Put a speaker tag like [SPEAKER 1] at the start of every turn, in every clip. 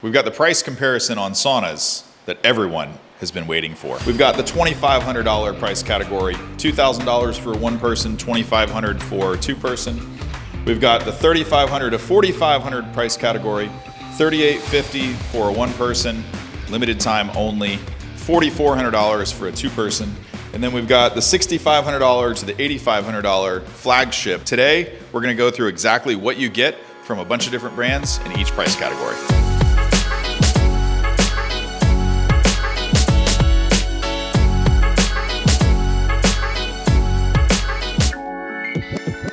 [SPEAKER 1] We've got the price comparison on saunas that everyone has been waiting for. We've got the $2,500 price category, $2,000 for one person, $2,500 for two person. We've got the $3,500 to $4,500 price category, $3,850 for a one person, limited time only, $4,400 for a two person. And then we've got the $6,500 to the $8,500 flagship. Today, we're gonna go through exactly what you get from a bunch of different brands in each price category.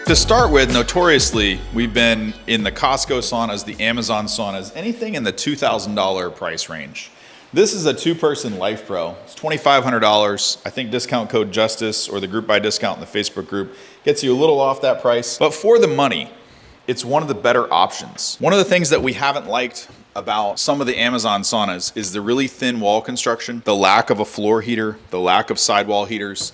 [SPEAKER 1] To start with, notoriously, we've been in the Costco saunas, the Amazon saunas, anything in the $2,000 price range. This is a two-person Life Pro. It's $2,500. I think discount code JUSTICE or the group buy discount in the Facebook group gets you a little off that price. But for the money, it's one of the better options. One of the things that we haven't liked about some of the Amazon saunas is the really thin wall construction, the lack of a floor heater, the lack of sidewall heaters.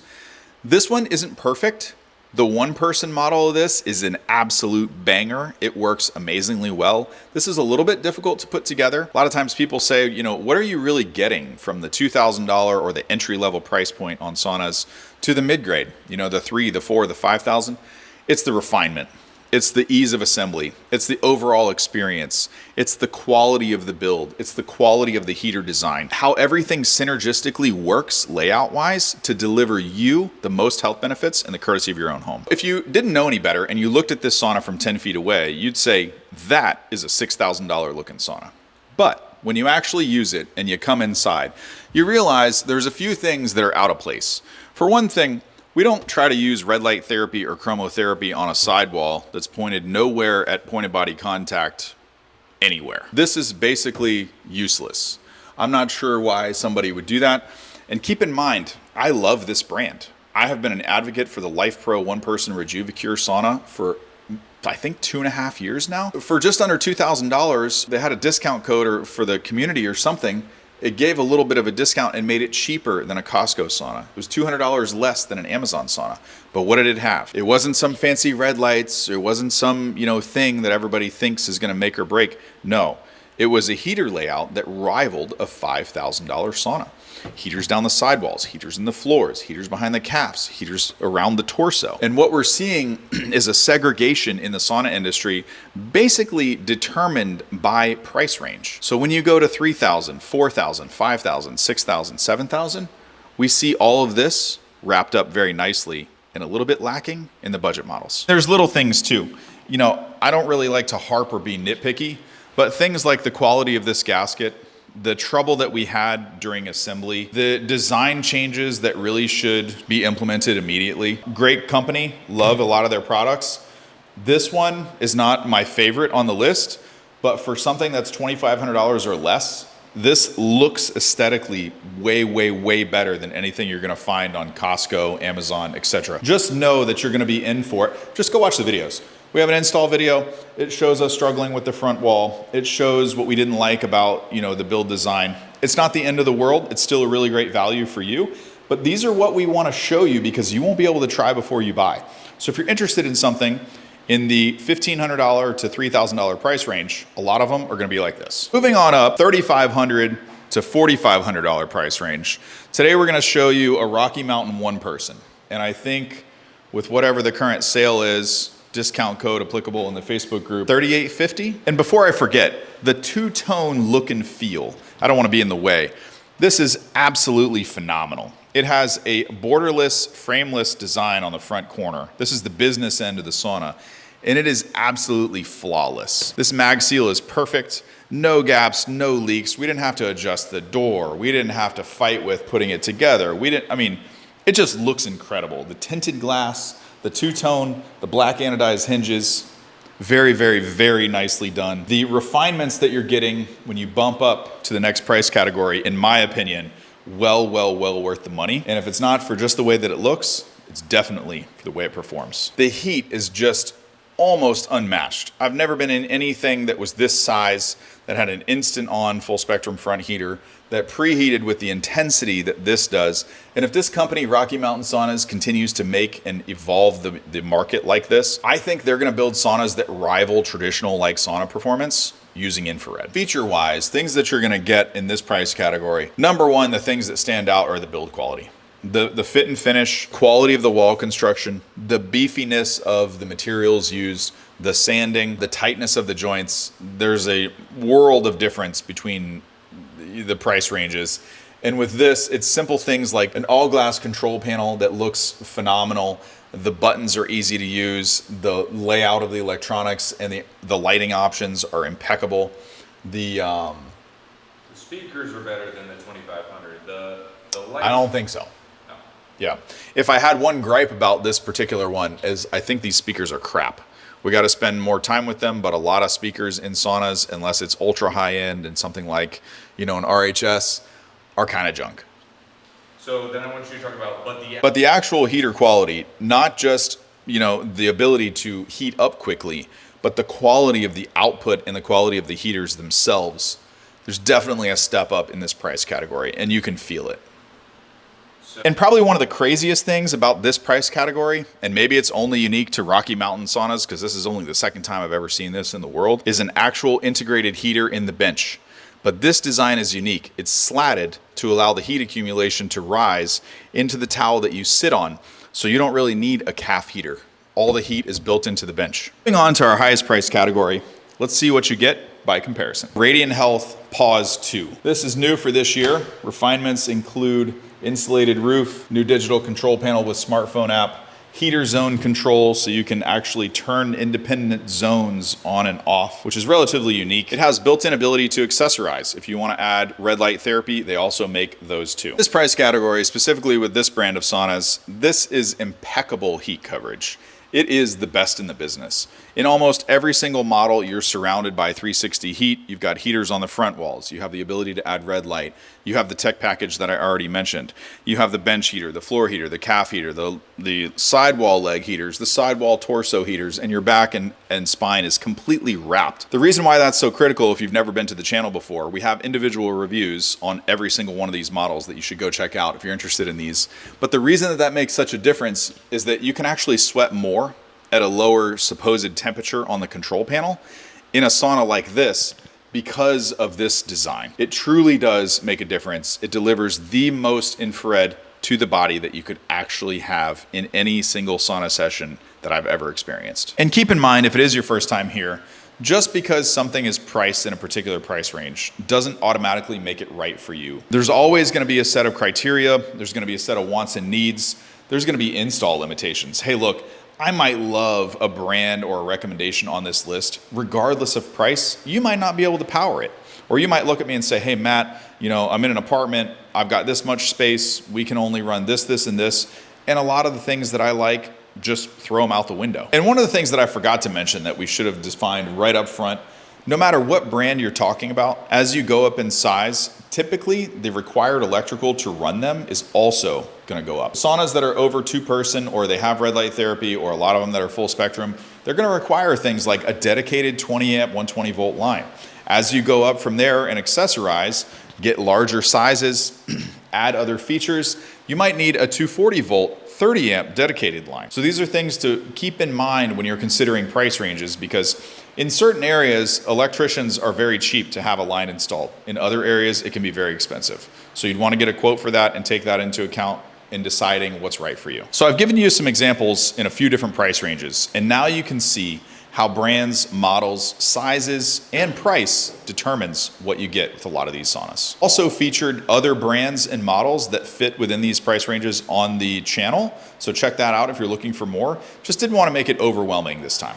[SPEAKER 1] This one isn't perfect. The one-person model of this is an absolute banger. It works amazingly well. This is a little bit difficult to put together. A lot of times people say, what are you really getting from the $2,000 or the entry-level price point on saunas to the mid-grade? The $3,000, the $4,000, the $5,000. It's the refinement. It's the ease of assembly. It's the overall experience. It's the quality of the build. It's the quality of the heater design. How everything synergistically works layout-wise to deliver you the most health benefits and the courtesy of your own home. If you didn't know any better and you looked at this sauna from 10 feet away, you'd say, that is a $6,000 looking sauna. But when you actually use it and you come inside, you realize there's a few things that are out of place. For one thing, we don't try to use red light therapy or chromotherapy on a sidewall that's pointed nowhere at pointed body contact anywhere. This is basically useless. I'm not sure why somebody would do that. And keep in mind, I love this brand. I have been an advocate for the Life Pro one-person Rejuvicure sauna for I think 2.5 years now. For just under $2,000, they had a discount code or for the community or something. It gave a little bit of a discount and made it cheaper than a Costco sauna. It was $200 less than an Amazon sauna. But what did it have? It wasn't some fancy red lights. It wasn't some, thing that everybody thinks is gonna make or break. No, it was a heater layout that rivaled a $5,000 sauna. Heaters down the sidewalls, heaters in the floors, heaters behind the calves, heaters around the torso. And what we're seeing is a segregation in the sauna industry basically determined by price range. So when you go to $3,000, $4,000, $5,000, $6,000, $7,000, we see all of this wrapped up very nicely and a little bit lacking in the budget models. There's little things too. I don't really like to harp or be nitpicky, but things like the quality of this gasket, the trouble that we had during assembly, the design changes that really should be implemented immediately. Great company, love a lot of their products. This one is not my favorite on the list, but for something that's $2,500 or less, this looks aesthetically way, way, way better than anything you're gonna find on Costco, Amazon, etc. Just know that you're gonna be in for it. Just go watch the videos. We have an install video. It shows us struggling with the front wall. It shows what we didn't like about, the build design. It's not the end of the world. It's still a really great value for you, but these are what we want to show you because you won't be able to try before you buy. So if you're interested in something in the $1,500 to $3,000 price range, a lot of them are going to be like this. Moving on up, $3,500 to $4,500 price range. Today we're going to show you a Rocky Mountain one person. And I think with whatever the current sale is, discount code applicable in the Facebook group, $3,850. And before I forget, the two-tone look and feel, I don't want to be in the way. This is absolutely phenomenal. It has a borderless, frameless design on the front corner. This is the business end of the sauna, and it is absolutely flawless. This mag seal is perfect. No gaps, no leaks. We didn't have to adjust the door. We didn't have to fight with putting it together. It just looks incredible. The tinted glass, the two-tone, the black anodized hinges, very, very, very nicely done. The refinements that you're getting when you bump up to the next price category, in my opinion, well worth the money. And if it's not for just the way that it looks, it's definitely for the way it performs. The heat is just almost unmatched. I've never been in anything that was this size, that had an instant on full spectrum front heater, that preheated with the intensity that this does. And if this company, Rocky Mountain Saunas, continues to make and evolve the market like this, I think they're gonna build saunas that rival traditional like sauna performance using infrared. Feature-wise, things that you're gonna get in this price category. Number one, the things that stand out are the build quality. The fit and finish, quality of the wall construction, the beefiness of the materials used, the sanding, the tightness of the joints. There's a world of difference between the price ranges. And with this, it's simple things like an all glass control panel that looks phenomenal. The buttons are easy to use. The layout of the electronics and the lighting options are impeccable. The
[SPEAKER 2] speakers are better than the 2500. The lights,
[SPEAKER 1] I don't think so.
[SPEAKER 2] no.
[SPEAKER 1] Yeah. If I had one gripe about this particular one, is I think these speakers are crap. We got to spend more time with them, but a lot of speakers in saunas, unless it's ultra high end and something like, an RHS, are kind of junk.
[SPEAKER 2] So then I want you to talk about,
[SPEAKER 1] But the actual heater quality, not just, the ability to heat up quickly, but the quality of the output and the quality of the heaters themselves, there's definitely a step up in this price category, and you can feel it. And probably one of the craziest things about this price category, and maybe it's only unique to Rocky Mountain Saunas because this is only the second time I've ever seen this in the world, is an actual integrated heater in the bench. But this design is unique. It's slatted to allow the heat accumulation to rise into the towel that you sit on, so you don't really need a calf heater. All the heat is built into the bench. Moving on to our highest price category, let's see what you get by comparison. Radiant Health Pause 2. This is new for this year. Refinements include insulated roof, new digital control panel with smartphone app, heater zone control so you can actually turn independent zones on and off, which is relatively unique. It has built-in ability to accessorize. If you want to add red light therapy, they also make those too. This price category, specifically with this brand of saunas, this is impeccable heat coverage. It is the best in the business. In almost every single model, you're surrounded by 360 heat. You've got heaters on the front walls. You have the ability to add red light. You have the tech package that I already mentioned. You have the bench heater, the floor heater, the calf heater, the sidewall leg heaters, the sidewall torso heaters, and your back and spine is completely wrapped. The reason why that's so critical, if you've never been to the channel before, we have individual reviews on every single one of these models that you should go check out if you're interested in these. But the reason that makes such a difference is that you can actually sweat more at a lower supposed temperature on the control panel in a sauna like this because of this design. It truly does make a difference. It delivers the most infrared to the body that you could actually have in any single sauna session that I've ever experienced. And keep in mind, if it is your first time here, just because something is priced in a particular price range doesn't automatically make it right for you. There's always gonna be a set of criteria. There's gonna be a set of wants and needs. There's gonna be install limitations. Hey, look, I might love a brand or a recommendation on this list. Regardless of price, you might not be able to power it. Or you might look at me and say, hey, Matt, I'm in an apartment. I've got this much space. We can only run this, this, and this. And a lot of the things that I like, just throw them out the window. And one of the things that I forgot to mention that we should have defined right up front, no matter what brand you're talking about, as you go up in size, typically the required electrical to run them is also gonna go up. Saunas that are over 2-person, or they have red light therapy, or a lot of them that are full spectrum, they're gonna require things like a dedicated 20 amp, 120 volt line. As you go up from there and accessorize, get larger sizes, add other features, you might need a 240 volt, 30 amp dedicated line. So these are things to keep in mind when you're considering price ranges, because in certain areas, electricians are very cheap to have a line installed. In other areas, it can be very expensive. So you'd want to get a quote for that and take that into account in deciding what's right for you. So I've given you some examples in a few different price ranges, and now you can see how brands, models, sizes, and price determines what you get with a lot of these saunas. Also featured other brands and models that fit within these price ranges on the channel. So check that out if you're looking for more. Just didn't want to make it overwhelming this time.